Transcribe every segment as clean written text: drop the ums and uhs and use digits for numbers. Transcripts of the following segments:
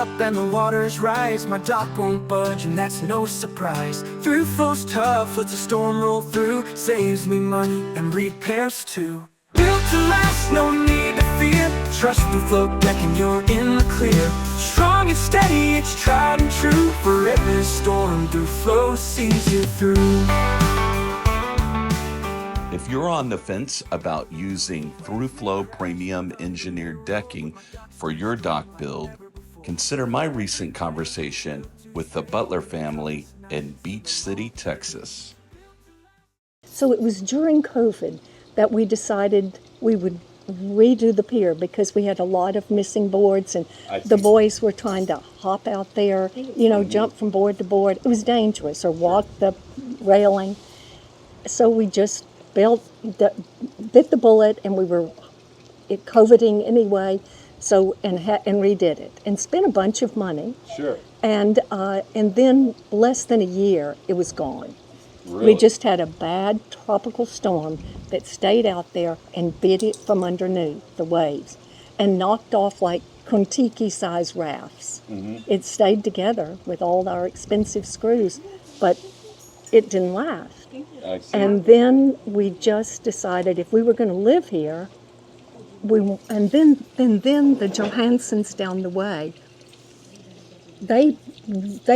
up and the waters rise, my dock won't budge and that's no surprise. Thru-Flow's tough, lets the storm roll through, saves me money and repairs too. Built to last, no need to fear, trust Thru-Flow Decking, you're in the clear. Strong and steady, it's tried and true, for every storm Thru-Flow sees you through. If you're on the fence about using Thru-Flow Premium Engineered Decking for your dock build, consider my recent conversation with the Butler family in Beach City, Texas. So it was during COVID that we decided we would redo the pier because we had a lot of missing boards and the boys were trying to hop out there, jump from board to board. It was dangerous, or walk the railing. So we just bit the bullet, and we were COVIDing anyway, so and redid it and spent a bunch of money. Sure. And then less than a year, it was gone. Really? We just had a bad tropical storm that stayed out there and bit it from underneath the waves and knocked off like Kontiki-sized rafts. Mm-hmm. It stayed together with all our expensive screws, but it didn't last. I see. And then we just decided if we were going to live here, and then the Johansons down the way, they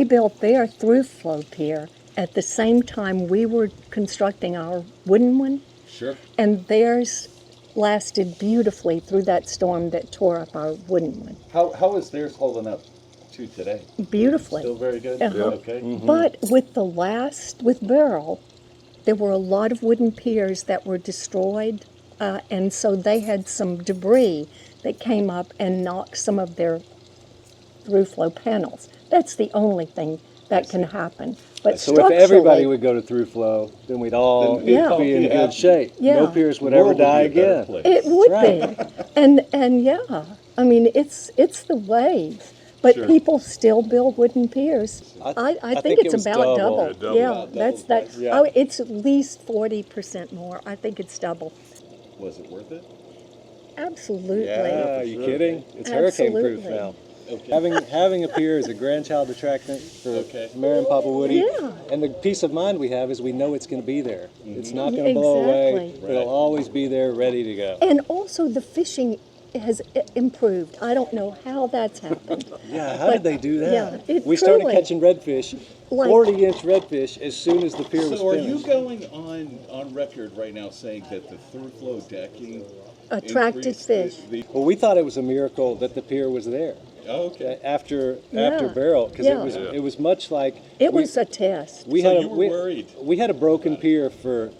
built their Thru-Flow pier at the same time we were constructing our wooden one. Sure. And theirs lasted beautifully through that storm that tore up our wooden one. How is theirs holding up to today? Beautifully. Still very good? Uh-huh. Yeah. Okay. Mm-hmm. But with Beryl, there were a lot of wooden piers that were destroyed, and so they had some debris that came up and knocked some of their Thru-Flow panels. That's the only thing that can happen. But so if everybody would go to Thru-Flow, then we'd all be in good shape. Yeah. No piers would ever die again. It would be. And yeah, I mean, it's the wave. But people still build wooden piers. I think it's about double. Yeah, that's that. Yeah. Oh, it's at least 40% more. I think it's double. Was it worth it? Absolutely. Yeah, are you kidding? It's hurricane-proof now. Okay. Having a pier is a grandchild attractant for Mary and Papa Woody. Yeah. And the peace of mind we have is we know it's going to be there. Mm-hmm. It's not going to blow away. Exactly. It'll always be there, ready to go. And also the fishing has improved. I don't know how that's happened. Yeah, how did they do that? Yeah, we started truly. catching redfish, 40-inch redfish, as soon as the pier was So are finished. you going on record right now saying that the Thru-Flow Decking Attracted increased fish. Well, we thought it was a miracle that the pier was there. Oh, okay. After Beryl, because it was much like It was a test. we So had you were worried. We had a broken pier for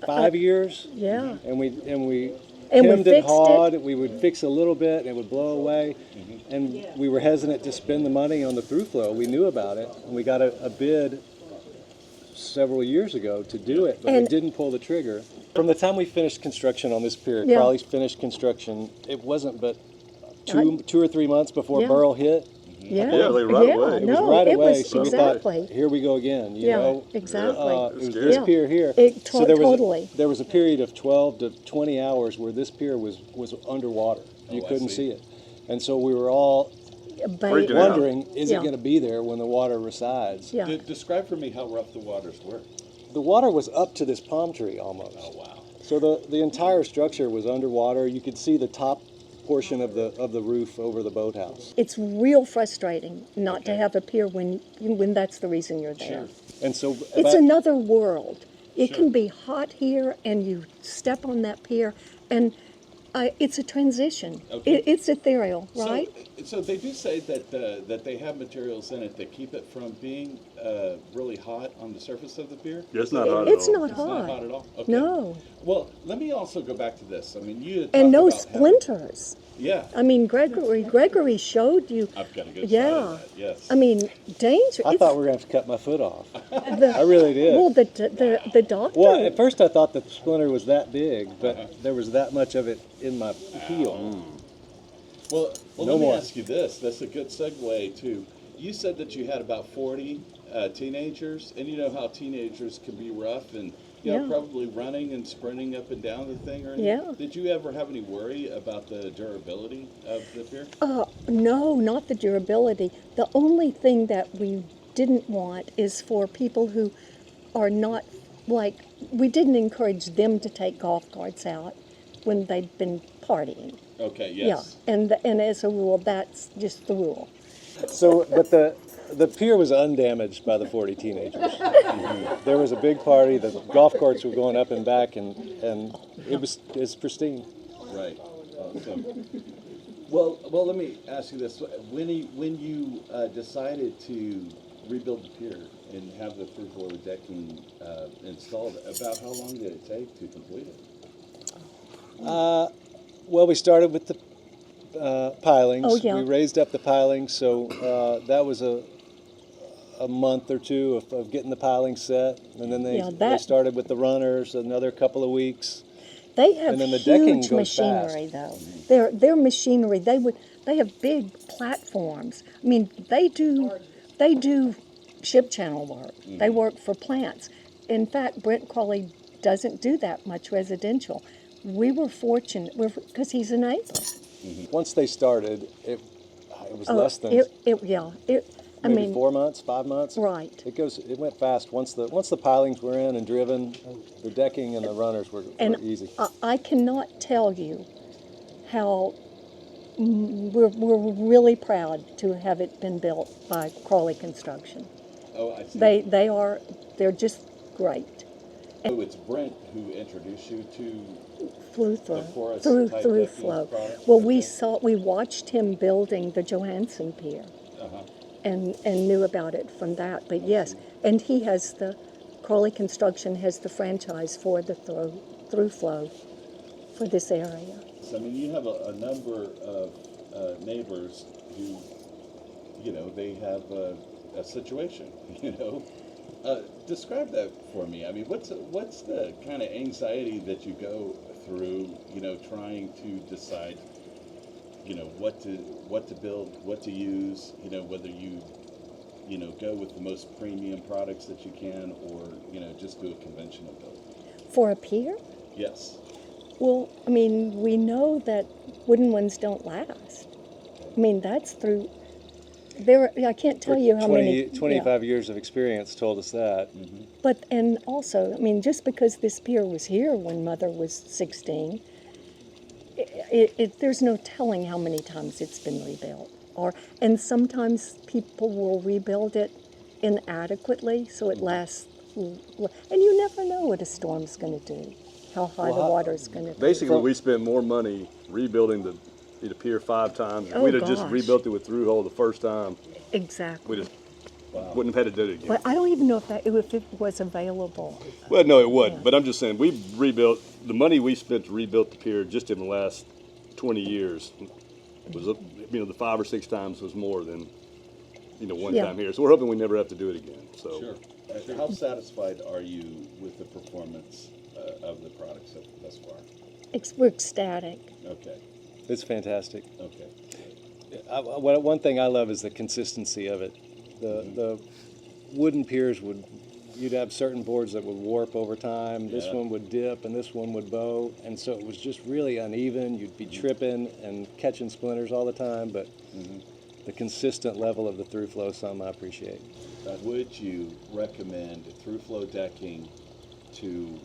5 years. Yeah. And we And we hemmed and fixed hawed. it. We would fix a little bit, and it would blow away. Mm-hmm. And we were hesitant to spend the money on the Thru-Flow. We knew about it, and we got a bid several years ago to do it, but we didn't pull the trigger. From the time we finished construction on this pier, Crowley's finished construction, it wasn't but two or 3 months before Beryl hit. Yeah. Yeah, like right away. It was right it away, was so exactly. we thought, here we go again. You know, exactly. it was this pier here. There was a period of 12 to 20 hours where this pier was underwater. You couldn't see it. And so we were all wondering, is it going to be there when the water resides? Yeah. Describe for me how rough the waters were. The water was up to this palm tree almost. Oh, wow. So the entire structure was underwater. You could see the top portion of the roof over the boathouse. It's real frustrating not to have a pier when that's the reason you're there. Sure. And so It's another world. It can be hot here, and you step on that pier, and it's a transition. Okay. It's ethereal, right? So they do say that they have materials in it that keep it from being really hot on the surface of the pier. Yeah, it's not hot It's at all. not It's hot. not hot at all. Okay. No. Well, let me also go back to this. I mean, you had And talked no about splinters. Yeah. I mean, Gregory showed you. I've got a good Yeah. side of that, yes. I mean, danger. I thought we were going to have to cut my foot off. I really did. Well, the doctor. Well, at first I thought the splinter was that big, but there was that much of it in my heel. Well, No let me more. ask you this. That's a good segue to, you said that you had about 40 teenagers, and you know how teenagers can be rough, and Yeah. probably running and sprinting up and down the thing or anything. Yeah. Did you ever have any worry about the durability of the Pier? No, not the durability. The only thing that we didn't want is for people who are not, like, we didn't encourage them to take golf carts out when they'd been partying. Okay, yes. Yeah, and as a rule, that's just the rule. So, but the pier was undamaged by the 40 teenagers. There was a big party. The golf carts were going up and back, and it's pristine. Right. Awesome. Well, let me ask you this: when you decided to rebuild the pier and have the Thru-Flow decking installed, about how long did it take to complete it? Well, we started with the pilings. Oh, yeah. We raised up the pilings, so that was a month or two of getting the pilings set, and then they started with the runners another couple of weeks. They have And then the decking huge goes machinery, though. Their machinery. They have big platforms. I mean, they do ship channel work. They work for plants. In fact, Brent Crawley doesn't do that much residential. We were fortunate because he's a neighbor. Once they started, it was less than I maybe mean, 4 months, 5 months. right. It went fast. Once the pilings were in and driven, the decking and the runners were easy. I cannot tell you how we're really proud to have it been built by Crawley Construction. Oh, I see. They're just great. So it's Brent who introduced you to Thru-Flow. Thru-Flow. Thru-Flow. Well, we watched him building the Johansson Pier, and knew about it from that. But yes, and Crawley Construction has the franchise for the Thru-Flow for this area. So, I mean, you have a number of neighbors who, they have a situation, Describe that for me. I mean, what's the kind of anxiety that you go through, trying to decide, what to build, what to use, whether you, go with the most premium products that you can, or, just do a conventional build? For a pier? Yes. Well, I mean, we know that wooden ones don't last. I mean, that's through. I can't tell you how many. 25 years of experience told us that. Mm-hmm. But, and also, I mean, just because this pier was here when Mother was 16, there's no telling how many times it's been rebuilt. And sometimes people will rebuild it inadequately, so it lasts. And you never know what a storm's going to do, how high the water's going to be. Basically, we spent more money rebuilding the pier 5 times. If Oh, we'd have just gosh. rebuilt it with through-hole the first time, Exactly. we just wouldn't have had to do it again. But I don't even know if it was available. Well, no, it wasn't. Yeah. But I'm just saying, we rebuilt, the money we spent to rebuild the pier just in the last 20 years was, the 5 or 6 times was more than, one Yeah. time here. So we're hoping we never have to do it again. So. Sure. How satisfied are you with the performance of the products thus far? We're ecstatic. Okay. It's fantastic. Okay. One thing I love is the consistency of it. The wooden piers you'd have certain boards that would warp over time. This Yeah. one would dip and this one would bow. And so it was just really uneven. You'd be tripping and catching splinters all the time. But the consistent level of the Thru-Flow is something I appreciate. Would you recommend Thru-Flow decking to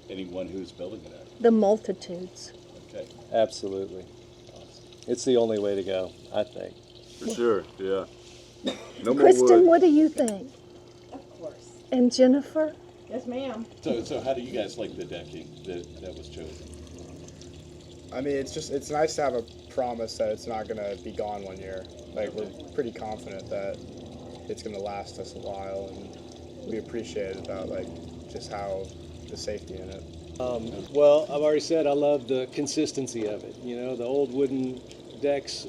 anyone who's building it? The multitudes. Okay. Absolutely. It's the only way to go, I think. For sure, yeah. No more Kristen, wood. what do you think? Of course. And Jennifer? Yes, ma'am. So how do you guys like the decking that was chosen? I mean, it's nice to have a promise that it's not gonna be gone 1 year. Like, we're pretty confident that it's gonna last us a while, and we appreciate about just how the safety in it. Well, I've already said I love the consistency of it. The old wooden decks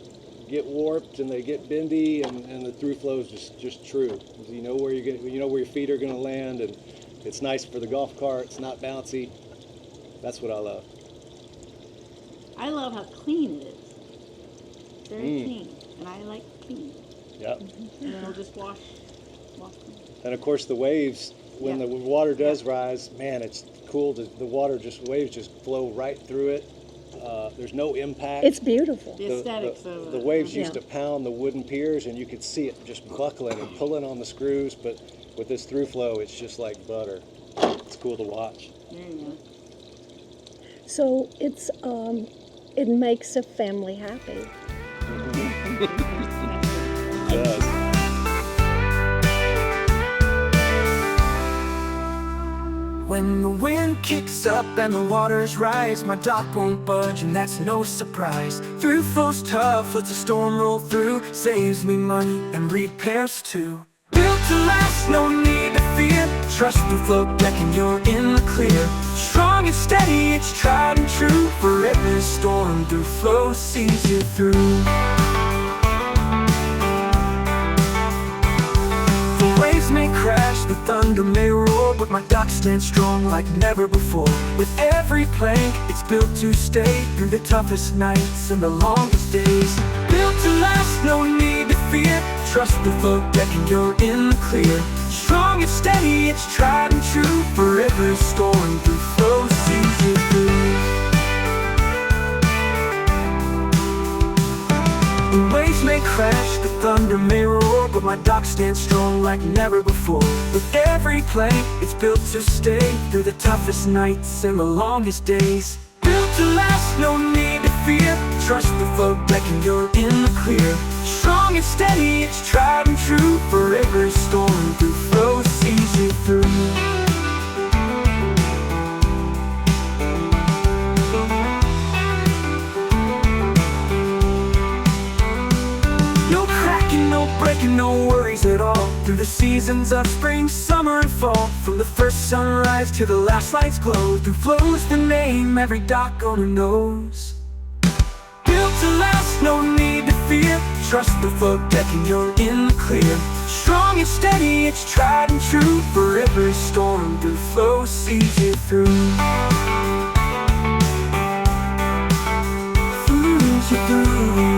get warped and they get bendy, and the Thru-Flow is just true. You know where your feet are going to land, and it's nice for the golf cart. It's not bouncy. That's what I love. I love how clean it is. Very clean, and I like clean. Yep. And then it'll just wash clean. And of course, the waves when the water does rise, man, it's cool. The water waves just flow right through it. There's no impact. It's beautiful. The aesthetics of The it. waves used Yeah. to pound the wooden piers, and you could see it just buckling and pulling on the screws. But with this Thru-Flow, it's just like butter. It's cool to watch. There you go. So it's it makes a family happy. It does. When the wind kicks up and the waters rise, my dock won't budge, and that's no surprise. Thru-Flow's tough, lets a storm roll through, saves me money and repairs too. Built to last, no need to fear. Trust Thru-Flow Decking, you're in the clear. Strong and steady, it's tried and true. For every storm, Thru-Flow sees you through. The waves may crash, the thunder may roar, but my dock stands strong like never before. With every plank, it's built to stay through the toughest nights and the longest days. Built to last, no need to fear. Trust Thru-Flow Decking, you're in the clear. Strong and steady, it's tried and true. For every storm, Thru-Flow sees you through. The waves may crash, the thunder may roar, but my dock stands strong like never before. With every plank, it's built to stay through the toughest nights and the longest days. Built to last, no need to fear. Trust Thru-Flow Decking, you're in the clear. Strong and steady, it's tried and true. For every storm, Thru-Flow sees you through. No cracking, no breaking, no worries at all. Through the seasons of spring, summer, and fall. From the first sunrise to the last light's glow, Thru-Flow's the name every dock owner knows. Built to last, no need to fear. Trust Thru-Flow Decking, you're in the clear. Strong and steady, it's tried and true. For every storm, Thru-Flow sees you through. Sees you through.